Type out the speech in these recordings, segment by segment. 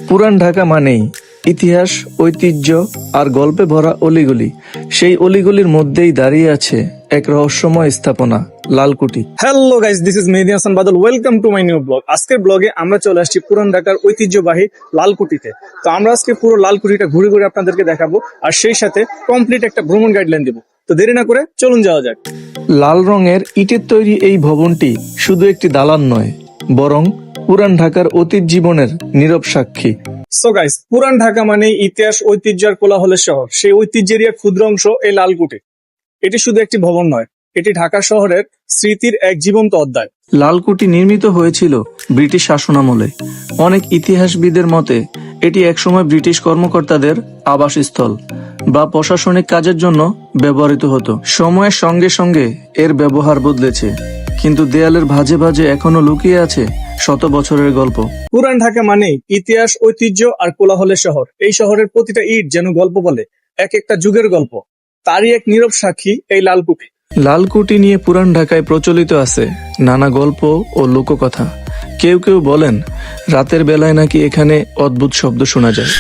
পুরান ঢাকা মানেই ইতিহাস, ঐতিহ্য আর গল্পে ভরা অলিগলি। সেই অলিগলির মধ্যেই দাঁড়িয়ে আছে এক রহস্যময় স্থাপনা, Lalkuthi. Hello guys, this is Mehedi Hasan Badal. Welcome to my new blog. আজকের ব্লগে আমরা চলে আসছি পুরান ঢাকার ঐতিহ্যবাহী লালকুঠিতে। তো আমরা আজকে পুরো লালকুঠিটা ঘুরে ঘুরে আপনাদেরকে দেখাবো, আর সেই সাথে কমপ্লিট একটা ভ্রমণ গাইডলাইন দেবো। তো দেরি না করে চলুন যাওয়া যাক। লাল রঙের ইটের তৈরি এই ভবনটি শুধু একটি দালান নয়, বরং পুরান ঢাকার অতীত জীবনের নীরব সাক্ষী। সো গাইস, পুরান ঢাকা মানে ইতিহাস, ঐতিহ্য আর কোলাহলের শহর। সেই ঐতিহ্যেরই এক ক্ষুদ্র অংশ এই লালকুঠি। এটি শুধু একটি ভবন নয়, এটি ঢাকা শহরের স্মৃতির এক জীবন্ত অধ্যায়। লালকুঠি নির্মিত হয়েছিল ব্রিটিশ শাসনামলে। অনেক ইতিহাসবিদের মতে এটি একসময় ব্রিটিশ কর্মকর্তাদের আবাসস্থল বা প্রশাসনিক কাজের জন্য ব্যবহৃত হতো। সময়ের সঙ্গে সঙ্গে এর ব্যবহার বদলেছে, কিন্তু দেয়ালের ভাঁজে ভাঁজে এখনো লুকিয়ে আছে শত বছরের গল্প। পুরান ঢাকা মানেই ইতিহাস, ঐতিহ্য আর কোলাহলের শহর। এই শহরের প্রতিটা ইট যেন গল্প বলে, এক একটা যুগের গল্প। তারই এক নীরব সাক্ষী এই লালকুঠি। লালকুঠি নিয়ে পুরান ঢাকায় প্রচলিত আছে নানা গল্প ও লোককথা। কেউ কেউ বলেন রাতের বেলায় নাকি এখানে অদ্ভুত শব্দ শোনা যায়।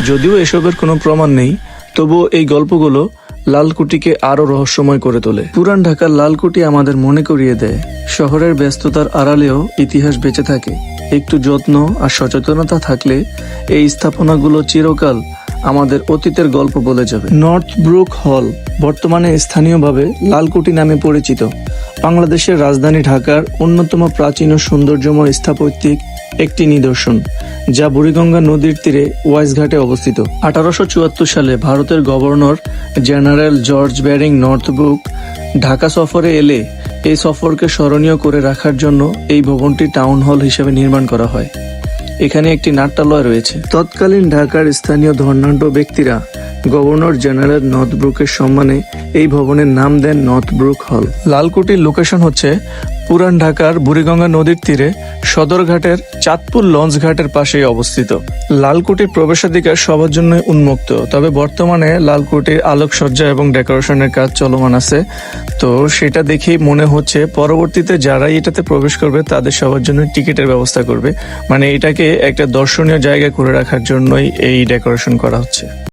যদিও এসবের কোনো প্রমাণ নেই, তবুও এই গল্পগুলো লালকুঠিকে আরো রহস্যময় করে তোলে। পুরান ঢাকার লালকুঠি আমাদের মনে করিয়ে দেয় শহরের ব্যস্ততার আড়ালেও ইতিহাস বেঁচে থাকে। একটু যত্ন আর সচেতনতা থাকলে এই স্থাপনাগুলো চিরকাল আমাদের অতীতের গল্প বলে যাবে। নর্থ ব্রুক হল বর্তমানে স্থানীয়ভাবে লালকুঠি নামে পরিচিত। বাংলাদেশের রাজধানী ঢাকার অন্যতম প্রাচীন ও সৌন্দর্যময় স্থাপত্যিক একটি নিদর্শন, যা বুড়িগঙ্গা নদীর তীরে ওয়াইজঘাটে অবস্থিত। 1874 সালে ভারতের governor general George bearing Northbrook Dhaka সফরে এলে এই সফরকে স্মরণীয় করে রাখার জন্য এই ভবনটি টাউন হল হিসেবে নির্মাণ করা হয়। এখানে একটি নাট্যালয় রয়েছে। তৎকালীন ঢাকার স্থানীয় ধর্নাঢ্য ব্যক্তিরা গভর্নর জেনারেল নর্থব্রুকের সম্মানে এই ভবনের নাম দেন নর্থব্রুক হল। লালকুঠির লোকেশন হচ্ছে পুরান ঢাকার বুড়িগঙ্গা নদীর তীরে সদরঘাটের চাঁদপুর লঞ্চ ঘাটের পাশেই অবস্থিত। লালকুঠির প্রবেশাধিকার সবার জন্য উন্মুক্ত, তবে বর্তমানে লালকুঠির আলোকসজ্জা এবং ডেকোরেশনের কাজ চলমান আছে। তো সেটা দেখেই মনে হচ্ছে পরবর্তীতে যারাই এটাতে প্রবেশ করবে তাদের সবার জন্য টিকিটের ব্যবস্থা করবে। মানে এটাকে একটা দর্শনীয় জায়গা করে রাখার জন্যই এই ডেকোরেশন করা হচ্ছে।